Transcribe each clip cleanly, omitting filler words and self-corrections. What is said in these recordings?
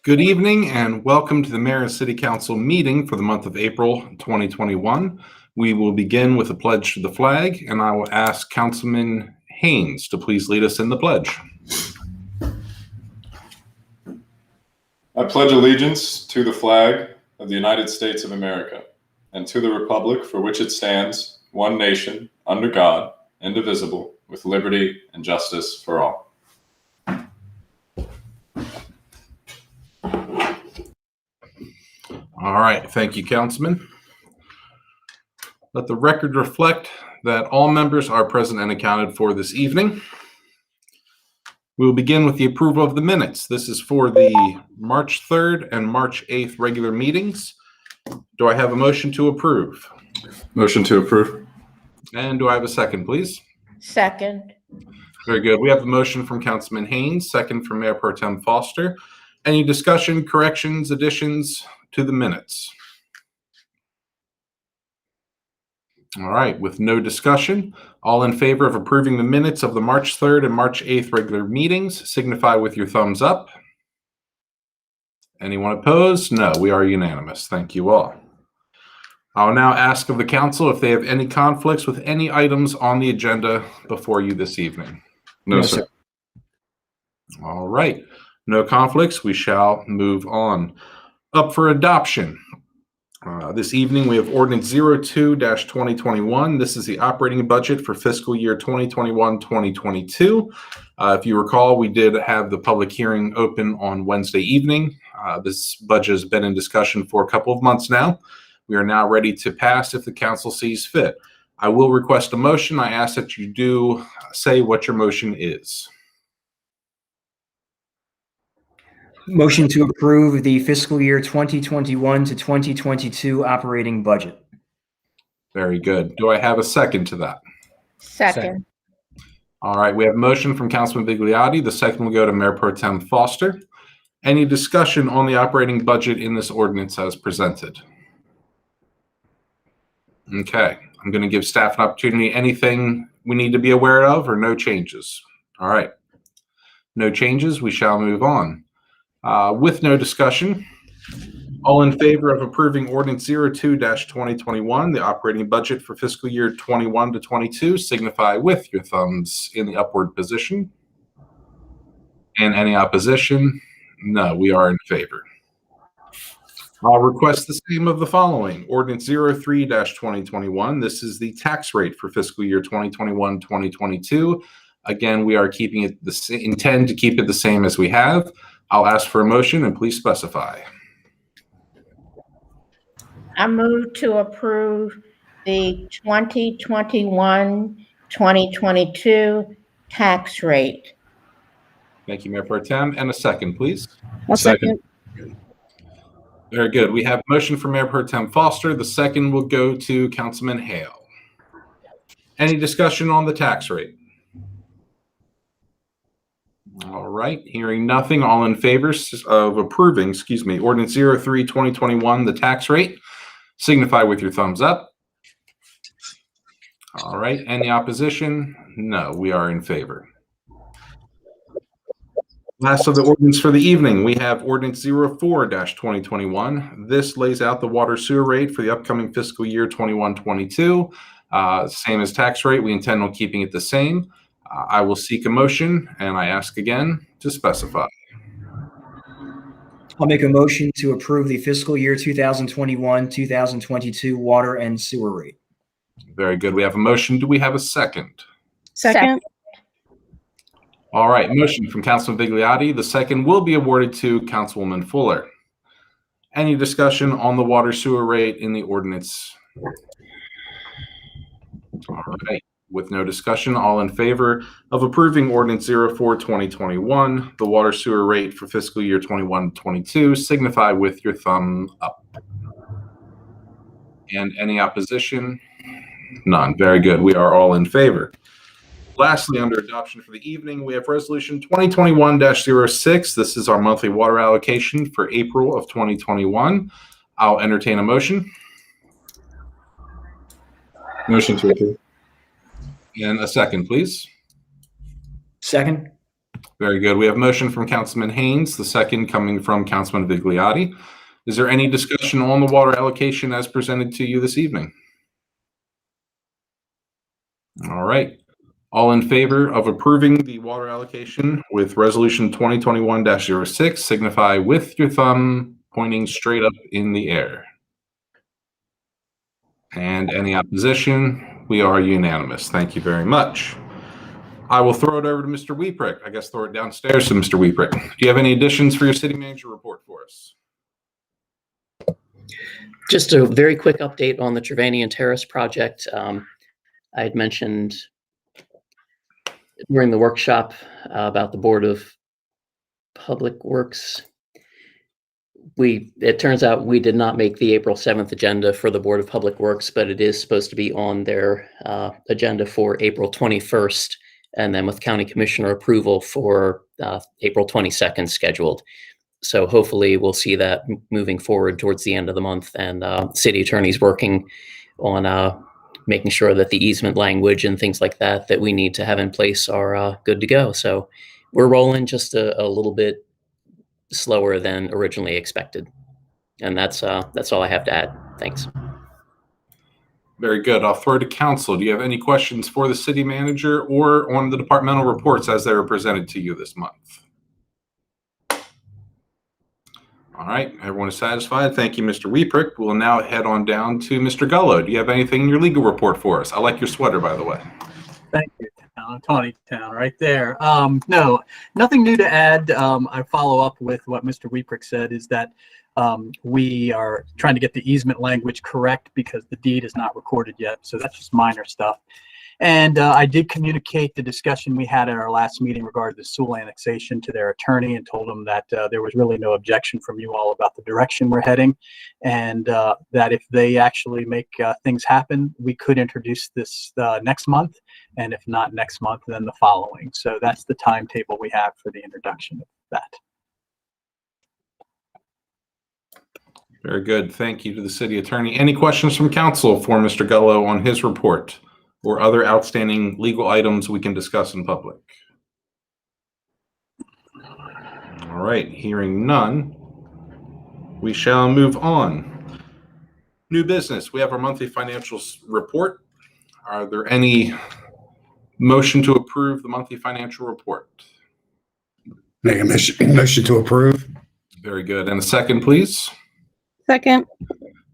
Good evening and welcome to the Mayor and City Council meeting for the month of April 2021. We will begin with a pledge to the flag, and I will ask Councilman Haynes to please lead us in the pledge. I pledge allegiance to the flag of the United States of America and to the republic for which it stands, one nation, under God, indivisible, with liberty and justice for all. All right, thank you, Councilman. Let the record reflect that all members are present and accounted for this evening. We will begin with the approval of the minutes. This is for the March 3rd and March 8th regular meetings. Do I have a motion to approve? Motion to approve. And do I have a second, please? Second. Very good. We have a motion from Councilman Haynes, second from Mayor Pro Tem Foster. Any discussion, corrections, additions to the minutes? All right, with no discussion, all in favor of approving the minutes of the March 3rd and March 8th regular meetings, signify with your thumbs up. Anyone opposed? No, we are unanimous. Thank you all. I'll now ask of the council if they have any conflicts with any items on the agenda before you this evening. No, sir. All right, no conflicts. We shall move on. Up for adoption. This evening, we have Ordinance 02-2021. This is the operating budget for fiscal year 2021-2022. If you recall, we did have the public hearing open on Wednesday evening. This budget has been in discussion for a couple of months now. We are now ready to pass if the council sees fit. I will request a motion. I ask that you do say what your motion is. Motion to approve the fiscal year 2021 to 2022 operating budget. Very good. Do I have a second to that? Second. All right, we have a motion from Councilman Bigliotti. The second will go to Mayor Pro Tem Foster. Any discussion on the operating budget in this ordinance as presented? Okay, I'm going to give staff an opportunity. Anything we need to be aware of or no changes? All right, no changes. We shall move on. With no discussion, all in favor of approving Ordinance 02-2021, the operating budget for fiscal year 21 to 22, signify with your thumbs in the upward position. And any opposition? No, we are in favor. I'll request the same of the following. Ordinance 03-2021. This is the tax rate for fiscal year 2021-2022. Again, we are keeping it intend to keep it the same as we have. I'll ask for a motion and please specify. I move to approve the 2021-2022 tax rate. Thank you, Mayor Pro Tem. And a second, please. A second. Very good. We have a motion for Mayor Pro Tem Foster. The second will go to Councilman Hale. Any discussion on the tax rate? All right, hearing nothing, all in favor of approving, Ordinance 03-2021, the tax rate, signify with your thumbs up. All right, any opposition? No, we are in favor. Last of the ordinance for the evening, we have Ordinance 04-2021. This lays out the water sewer rate for the upcoming fiscal year 21-22. Same as tax rate, we intend on keeping it the same. I will seek a motion, and I ask again to specify. I'll make a motion to approve the fiscal year 2021-2022 water and sewer rate. Very good. We have a motion. Do we have a second? Second. All right. Motion from Councilman Bigliotti. The second will be awarded to Councilwoman Fuller. Any discussion on the water sewer rate in the ordinance? All right. With no discussion, all in favor of approving Ordinance 04-2021, the water sewer rate for fiscal year 21-22, signify with your thumb up. And any opposition? None. Very good. We are all in favor. Lastly, under adoption for the evening, we have Resolution 2021-06. This is our monthly water allocation for April of 2021. I'll entertain a motion. Motion to approve. And a second, please. Second. Very good. We have motion from Councilman Haynes, the second coming from Councilman Vigliotti. Is there any discussion on the water allocation as presented to you this evening? All right. All in favor of approving the water allocation with Resolution 2021-06, signify with your thumb pointing straight up in the air. And any opposition? We are unanimous. Thank you very much. I will throw it over to Mr. Weeprick. I guess throw it downstairs to Mr. Weeprick. Do you have any additions for your city manager report for us? Just a very quick update on the Trevanian Terrace project. I had mentioned during the workshop about the Board of Public Works. It turns out we did not make the April 7th agenda for the Board of Public Works, but it is supposed to be on their agenda for April 21st, and then with County Commissioner approval for April 22nd scheduled. So hopefully we'll see that moving forward towards the end of the month, and city attorney's working on making sure that the easement language and things like that that we need to have in place are good to go. So we're rolling just a little bit slower than originally expected. And that's all I have to add. Thanks. Very good. I'll throw to council. Do you have any questions for the city manager or on the departmental reports as they were presented to you this month? All right, everyone is satisfied. Thank you, Mr. Weeprick. We'll now head on down to Mr. Gullo. Do you have anything in your legal report for us? I like your sweater, by the way. Thank you, Taneytown, right there. No, nothing new to add. I follow up with what Mr. Weeprick said, is that we are trying to get the easement language correct because the deed is not recorded yet. So that's just minor stuff. And I did communicate the discussion we had at our last meeting regarding the Sewell annexation to their attorney, and told them that there was really no objection from you all about the direction we're heading, and that if they actually make things happen, we could introduce this next month, and if not next month, then the following. So that's the timetable we have for the introduction of that. Very good. Thank you to the city attorney. Any questions from council for Mr. Gullo on his report or other outstanding legal items we can discuss in public? All right, hearing none, we shall move on. New business. We have our monthly financials report. Are there any motion to approve the monthly financial report? Make a motion to approve. Very good. And a second, please. Second.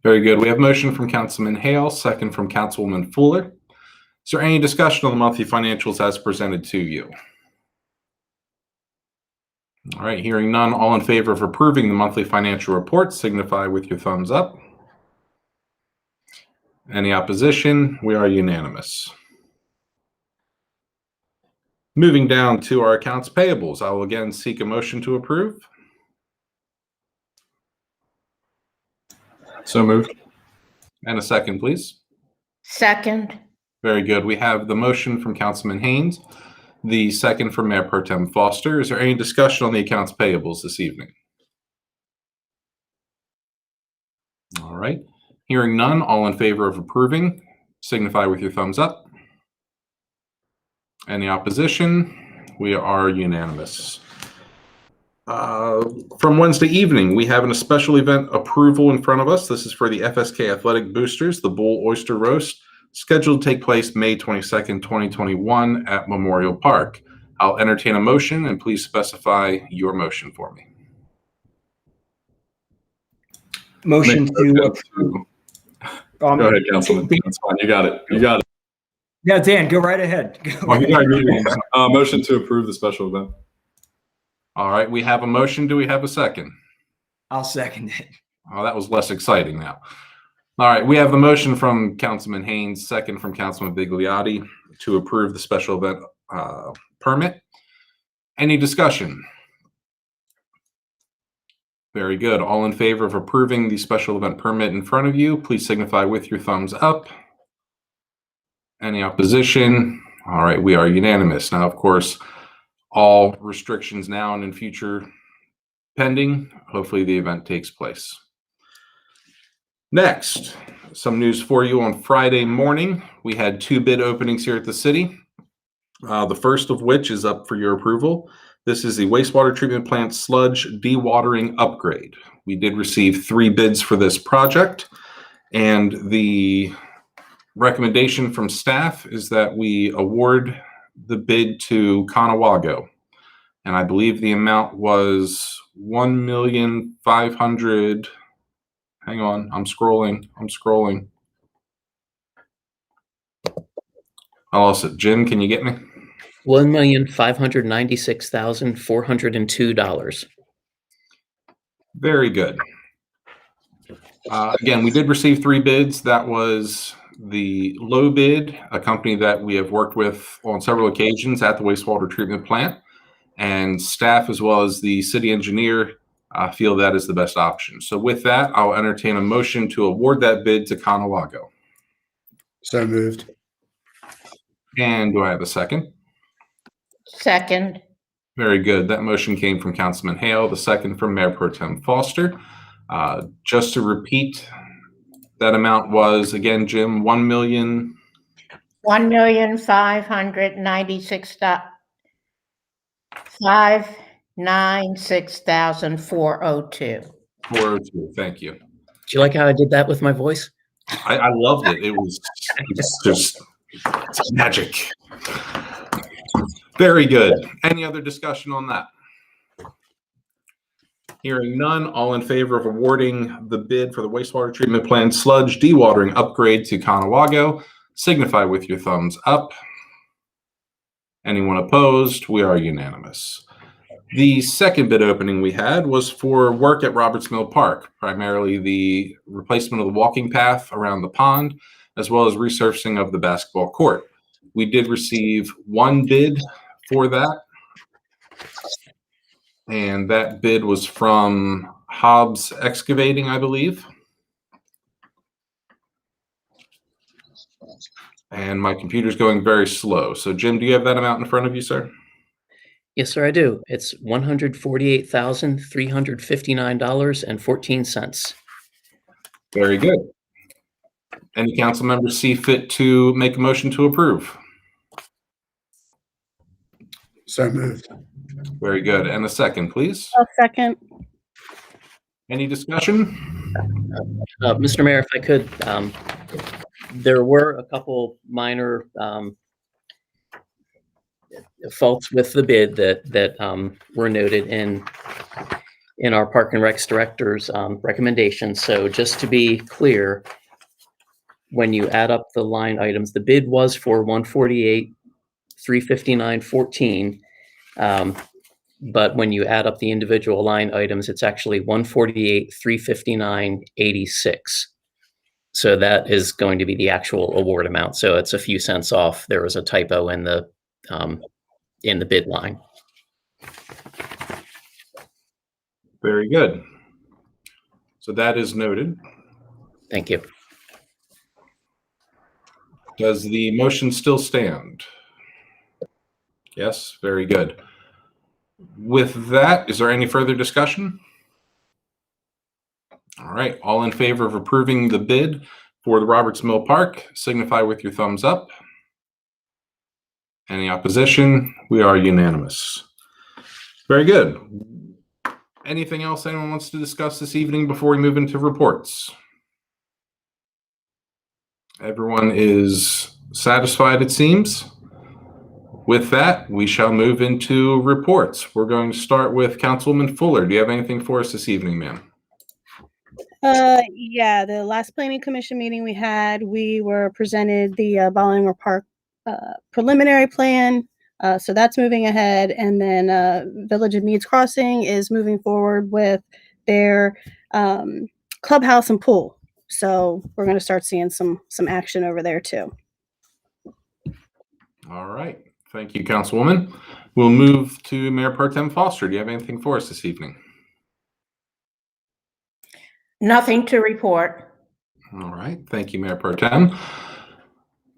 Very good. We have motion from Councilman Hale, second from Councilwoman Fuller. Is there any discussion on the monthly financials as presented to you? All right, hearing none, all in favor of approving the monthly financial report, signify with your thumbs up. Any opposition? We are unanimous. Moving down to our accounts payables, I will again seek a motion to approve. So moved. And a second, please. Second. Very good. We have the motion from Councilman Haynes, the second from Mayor Pro Tem Foster. Is there any discussion on the accounts payables this evening? All right. Hearing none, all in favor of approving, signify with your thumbs up. Any opposition? We are unanimous. From Wednesday evening, we have a special event approval in front of us. This is for the FSK Athletic Boosters, the Bull Oyster Roast, scheduled to take place May 22nd, 2021 at Memorial Park. I'll entertain a motion, and please specify your motion for me. Motion to approve. Go ahead, Councilman. That's fine. You got it. You got it. Yeah, Dan, go right ahead. Motion to approve the special event. All right, we have a motion. Do we have a second? I'll second it. Oh, that was less exciting now. All right, we have the motion from Councilman Haynes, second from Councilman Vigliotti to approve the special event permit. Any discussion? Very good. All in favor of approving the special event permit in front of you, please signify with your thumbs up. Any opposition? All right, we are unanimous. Now, of course, all restrictions now and in future pending. Hopefully the event takes place. Next, some news for you. On Friday morning, we had 2 bid openings here at the city. The first of which is up for your approval. This is the wastewater treatment plant sludge dewatering upgrade. We did receive 3 bids for this project, and the recommendation from staff is that we award the bid to Conawago. And I believe the amount was 1,500,000. Hang on, I'm scrolling. I lost it. Jim, can you get me? $1,596,402. Very good. Again, we did receive 3 bids. That was the low bid, a company that we have worked with on several occasions at the wastewater treatment plant, and staff as well as the city engineer feel that is the best option. So with that, I'll entertain a motion to award that bid to Conawago. So moved. And do I have a second? Second. Very good. That motion came from Councilman Hale, the second from Mayor Pro Tem Foster. Just to repeat, that amount was, again, Jim, 1,596,402. 402. Thank you. Do you like how I did that with my voice? I loved it. It was just it's magic. Very good. Any other discussion on that? Hearing none, all in favor of awarding the bid for the wastewater treatment plant sludge dewatering upgrade to Conawago, signify with your thumbs up. Anyone opposed? We are unanimous. The second bid opening we had was for work at Roberts Mill Park, primarily the replacement of the walking path around the pond, as well as resurfacing of the basketball court. We did receive 1 bid for that, and that bid was from Hobbs Excavating, I believe. And my computer's going very slow. So Jim, do you have that amount in front of you, sir? Yes, sir, I do. It's $148,359.14. Very good. Any council members see fit to make a motion to approve? So moved. Very good. And a second, please. I'll second. Any discussion? Mr. Mayor, if I could, there were a couple minor faults with the bid that were noted in our Park and Recs director's recommendations. So just to be clear, when you add up the line items, the bid was for $148,359.14. But when you add up the individual line items, it's actually $148,359.86. So that is going to be the actual award amount. So it's a few cents off. There was a typo in the bid line. Very good. So that is noted. Thank you. Does the motion still stand? Yes, very good. With that, is there any further discussion? All right, all in favor of approving the bid for the Roberts Mill Park, signify with your thumbs up. Any opposition? We are unanimous. Very good. Anything else anyone wants to discuss this evening before we move into reports? Everyone is satisfied, it seems. With that, we shall move into reports. We're going to start with Councilwoman Fuller. Do you have anything for us this evening, ma'am? Yeah, the last planning commission meeting we had, we were presented the Bollington Park preliminary plan. So that's moving ahead. And then Village of Meads Crossing is moving forward with their clubhouse and pool. So we're going to start seeing some action over there too. All right. Thank you, Councilwoman. We'll move to Mayor Pro Tem Foster. Do you have anything for us this evening? Nothing to report. All right. Thank you, Mayor Pro Tem.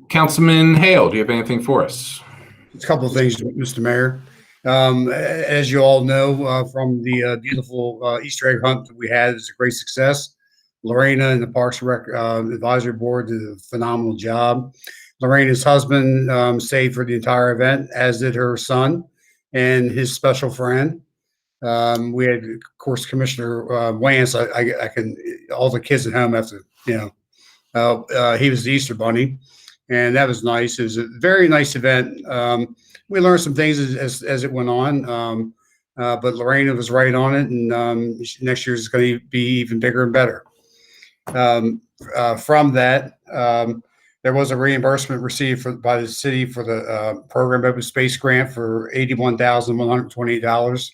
Councilman Hale, do you have anything for us? A couple of things, Mr. Mayor. As you all know, from the beautiful Easter egg hunt that we had, it was a great success. Lorena and the Parks and Rec Advisory Board did a phenomenal job. Lorena's husband stayed for the entire event, as did her son. and his special friend. We had, of course, Commissioner Wance. I can, all the kids at home have to, he was the Easter Bunny, and that was nice. It was a very nice event. We learned some things as it went on, but Lorena was right on it, and next year is going to be even bigger and better. From that, there was a reimbursement received by the city for the program open space grant for $81,128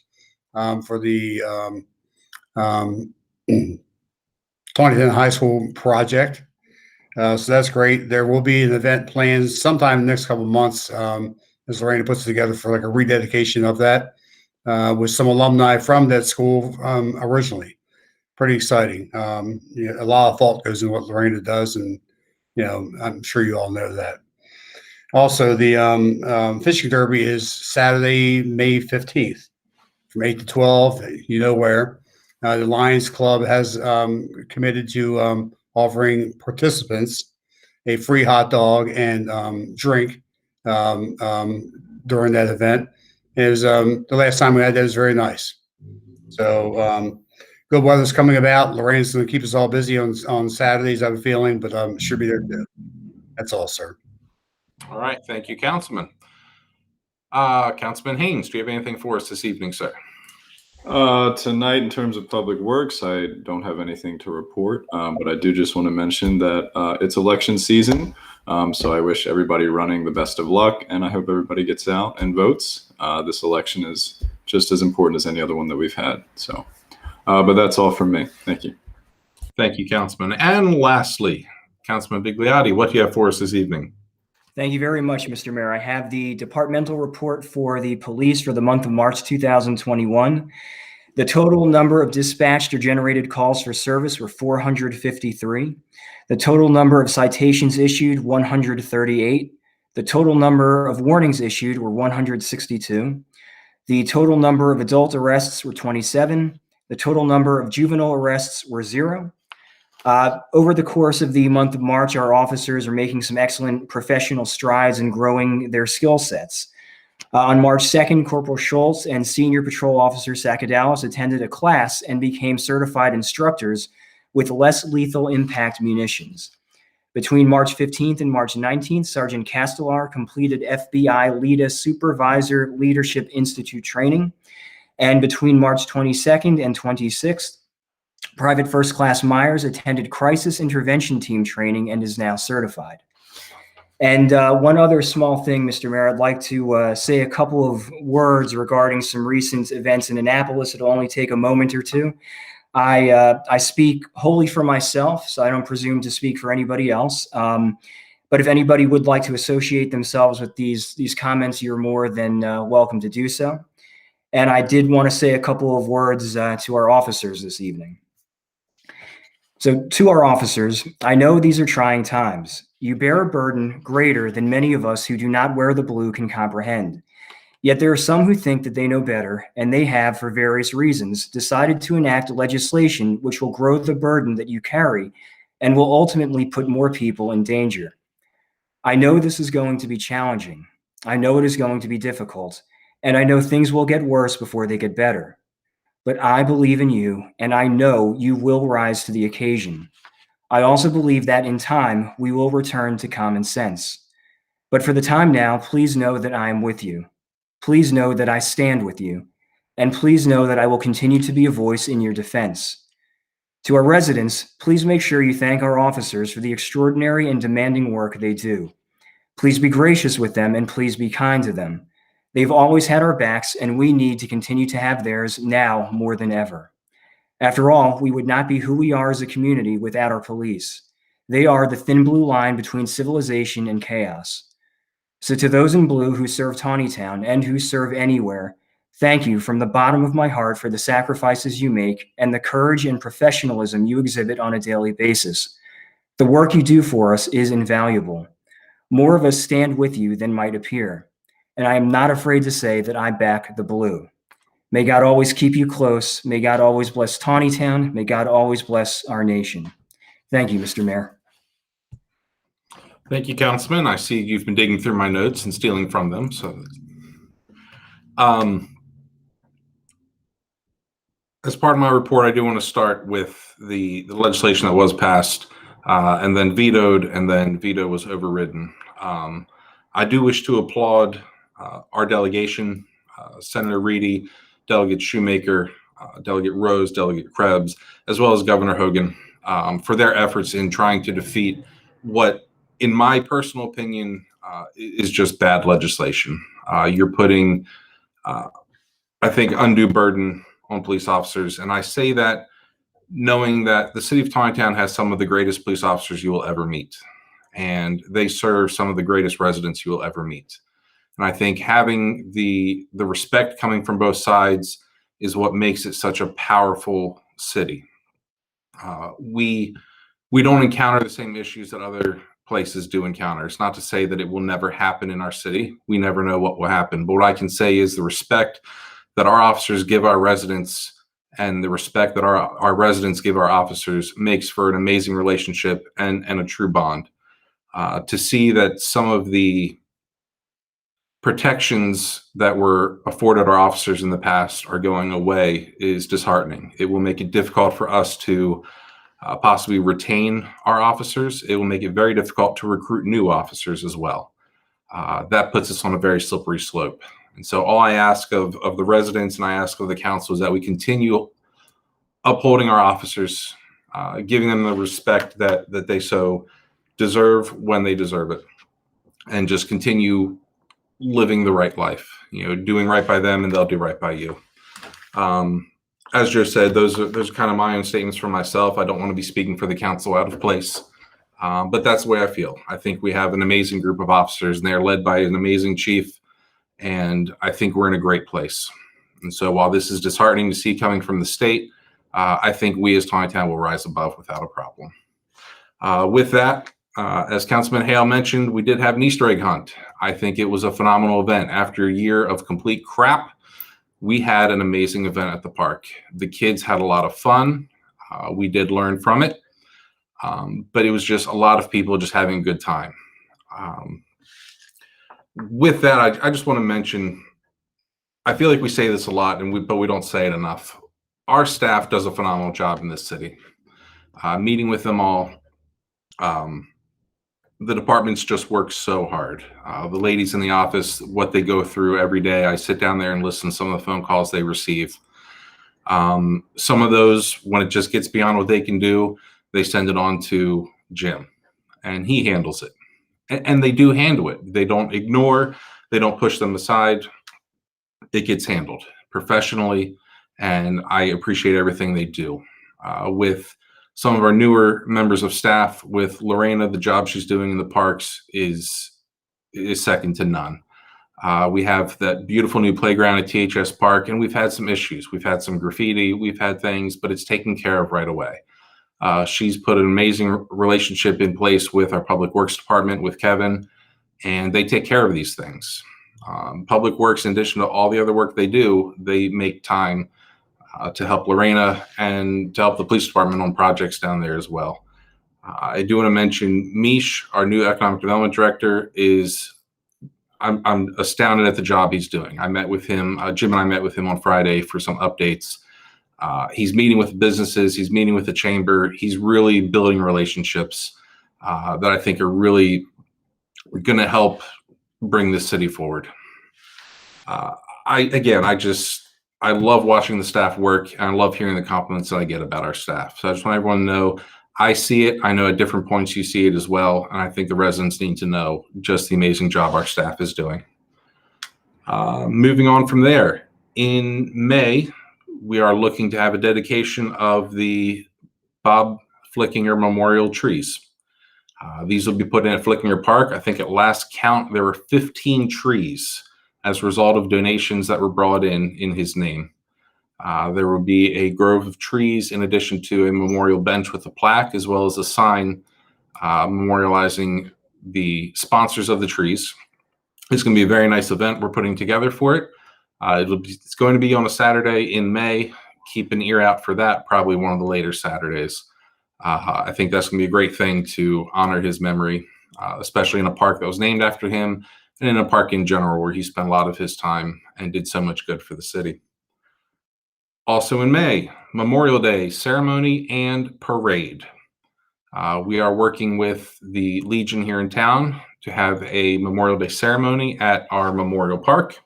for the Taneytown High School project. So that's great. There will be an event planned sometime in the next couple of months as Lorena puts it together for like a rededication of that with some alumni from that school originally. Pretty exciting. A lot of thought goes into what Lorena does, and I'm sure you all know that. Also, the fishing derby is Saturday, May 15th from 8 to 12, where. The Lions Club has committed to offering participants a free hot dog and drink during that event. It was the last time we had that. It was very nice. So good weather's coming about. Lorena's going to keep us all busy on Saturdays, I have a feeling, but should be there too. That's all, sir. All right. Thank you, Councilman. Councilman Haynes, do you have anything for us this evening, sir? Tonight, in terms of public works, I don't have anything to report, but I do just want to mention that it's election season, so I wish everybody running the best of luck, and I hope everybody gets out and votes. This election is just as important as any other one that we've had. So, but that's all from me. Thank you. Thank you, Councilman. And lastly, Councilman Bigliotti, what do you have for us this evening? Thank you very much, Mr. Mayor. I have the departmental report for the police for the month of March 2021. The total number of dispatched or generated calls for service were 453. The total number of citations issued, 138. The total number of warnings issued were 162. The total number of adult arrests were 27. The total number of juvenile arrests were 0. Over the course of the month of March, our officers are making some excellent professional strides in growing their skill sets. On March 2nd, Corporal Schultz and Senior Patrol Officer Sakadalis attended a class and became certified instructors with less lethal impact munitions. Between March 15th and March 19th, Sergeant Castellar completed FBI LEADA Supervisor Leadership Institute training. And between March 22nd and 26th, Private First Class Myers attended Crisis Intervention Team training and is now certified. And one other small thing, Mr. Mayor, I'd like to say a couple of words regarding some recent events in Annapolis. It'll only take a moment or two. I speak wholly for myself, so I don't presume to speak for anybody else. But if anybody would like to associate themselves with these comments, you're more than welcome to do so. And I did want to say a couple of words to our officers this evening. So to our officers, I know these are trying times. You bear a burden greater than many of us who do not wear the blue can comprehend. Yet there are some who think that they know better, and they have, for various reasons, decided to enact legislation which will grow the burden that you carry and will ultimately put more people in danger. I know this is going to be challenging. I know it is going to be difficult, and I know things will get worse before they get better. But I believe in you, and I know you will rise to the occasion. I also believe that in time, we will return to common sense. But for the time now, please know that I am with you. Please know that I stand with you. And please know that I will continue to be a voice in your defense. To our residents, please make sure you thank our officers for the extraordinary and demanding work they do. Please be gracious with them, and please be kind to them. They've always had our backs, and we need to continue to have theirs now more than ever. After all, we would not be who we are as a community without our police. They are the thin blue line between civilization and chaos. So to those in blue who serve Taneytown and who serve anywhere, thank you from the bottom of my heart for the sacrifices you make and the courage and professionalism you exhibit on a daily basis. The work you do for us is invaluable. More of us stand with you than might appear. And I am not afraid to say that I back the blue. May God always keep you close. May God always bless Taneytown. May God always bless our nation. Thank you, Mr. Mayor. Thank you, Councilman. I see you've been digging through my notes and stealing from them. So As part of my report, I do want to start with the legislation that was passed and then vetoed, and then veto was overridden. I do wish to applaud our delegation, Senator Reedy, Delegate Shoemaker, Delegate Rose, Delegate Krebs, as well as Governor Hogan, for their efforts in trying to defeat what, in my personal opinion, is just bad legislation. You're putting, I think, undue burden on police officers. And I say that knowing that the city of Taneytown has some of the greatest police officers you will ever meet. And they serve some of the greatest residents you will ever meet. And I think having the respect coming from both sides is what makes it such a powerful city. We don't encounter the same issues that other places do encounter. It's not to say that it will never happen in our city. We never know what will happen. But what I can say is the respect that our officers give our residents and the respect that our residents give our officers makes for an amazing relationship and a true bond. To see that some of the protections that were afforded our officers in the past are going away is disheartening. It will make it difficult for us to possibly retain our officers. It will make it very difficult to recruit new officers as well. That puts us on a very slippery slope. And so all I ask of the residents and I ask of the council is that we continue upholding our officers, giving them the respect that they so deserve when they deserve it, and just continue living the right life, doing right by them and they'll do right by you. As Joe said, those are kind of my own statements for myself. I don't want to be speaking for the council out of place, but that's the way I feel. I think we have an amazing group of officers and they're led by an amazing chief. And I think we're in a great place. And so while this is disheartening to see coming from the state, I think we as Taneytown will rise above without a problem. With that, as Councilman Hale mentioned, we did have an Easter egg hunt. I think it was a phenomenal event. After a year of complete crap, we had an amazing event at the park. The kids had a lot of fun. We did learn from it, but it was just a lot of people just having a good time. With that, I just want to mention, I feel like we say this a lot, but we don't say it enough. Our staff does a phenomenal job in this city. Meeting with them all, the departments just work so hard. The ladies in the office, what they go through every day, I sit down there and listen to some of the phone calls they receive. Some of those, when it just gets beyond what they can do, they send it on to Jim, and he handles it. And they do handle it. They don't ignore, they don't push them aside. It gets handled professionally, and I appreciate everything they do. With some of our newer members of staff, with Lorena, the job she's doing in the parks is second to none. We have that beautiful new playground at THS Park, and we've had some issues. We've had some graffiti, we've had things, but it's taken care of right away. She's put an amazing relationship in place with our Public Works Department, with Kevin, and they take care of these things. Public Works, in addition to all the other work they do, they make time to help Lorena and to help the police department on projects down there as well. I do want to mention Mish, our new economic development director, I'm astounded at the job he's doing. I met with him, Jim and I met with him on Friday for some updates. He's meeting with businesses, he's meeting with the chamber, he's really building relationships that I think are really going to help bring this city forward. I love watching the staff work, and I love hearing the compliments that I get about our staff. So I just want everyone to know I see it. I know at different points you see it as well, and I think the residents need to know just the amazing job our staff is doing. Moving on from there, in May, we are looking to have a dedication of the Bob Flickinger Memorial trees. These will be put in at Flickinger Park. I think at last count, there were 15 trees as a result of donations that were brought in his name. There will be a grove of trees in addition to a memorial bench with a plaque, as well as a sign memorializing the sponsors of the trees. It's going to be a very nice event we're putting together for it. It's going to be on a Saturday in May. Keep an ear out for that, probably one of the later Saturdays. I think that's going to be a great thing to honor his memory, especially in a park that was named after him, and in a park in general where he spent a lot of his time and did so much good for the city. Also in May, Memorial Day ceremony and parade. We are working with the Legion here in town to have a Memorial Day ceremony at our Memorial Park.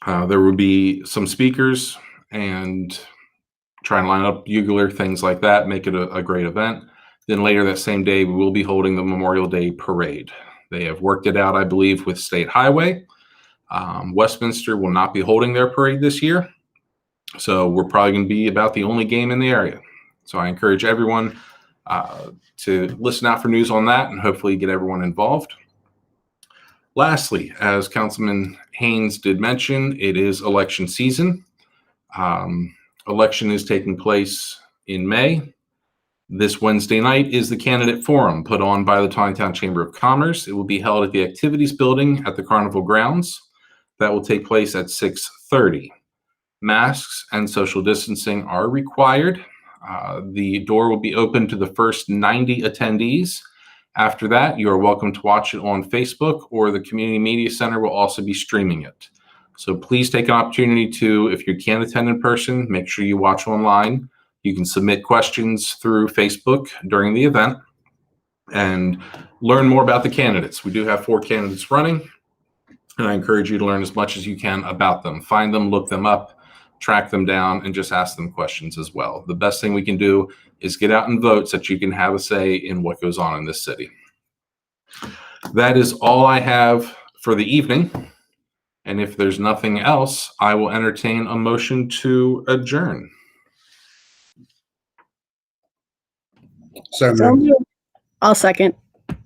There will be some speakers and try and line up bugler, things like that, make it a great event. Then later that same day, we will be holding the Memorial Day parade. They have worked it out, I believe, with State Highway. Westminster will not be holding their parade this year. So we're probably going to be about the only game in the area. So I encourage everyone to listen out for news on that and hopefully get everyone involved. Lastly, as Councilman Haynes did mention, it is election season. Election is taking place in May. This Wednesday night is the candidate forum put on by the Taneytown Chamber of Commerce. It will be held at the Activities Building at the Carnival Grounds. That will take place at 6:30. Masks and social distancing are required. The door will be open to the first 90 attendees. After that, you are welcome to watch it on Facebook, or the Community Media Center will also be streaming it. So please take an opportunity to, if you can't attend in person, make sure you watch online. You can submit questions through Facebook during the event and learn more about the candidates. We do have 4 candidates running, and I encourage you to learn as much as you can about them. Find them, look them up, track them down, and just ask them questions as well. The best thing we can do is get out and vote so that you can have a say in what goes on in this city. That is all I have for the evening. And if there's nothing else, I will entertain a motion to adjourn. So So moved. moved. I'll second.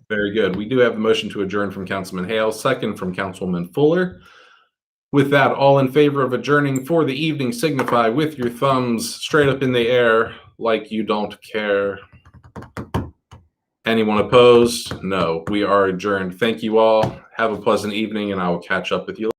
Very good. We do have a motion to adjourn from Councilman Hale, second from Councilwoman Fuller. With that, all in favor of adjourning for the evening, signify with your thumbs straight up in the air like you don't care. Anyone opposed? No. We are adjourned. Thank you all. Have a pleasant evening, and I will catch up with you later.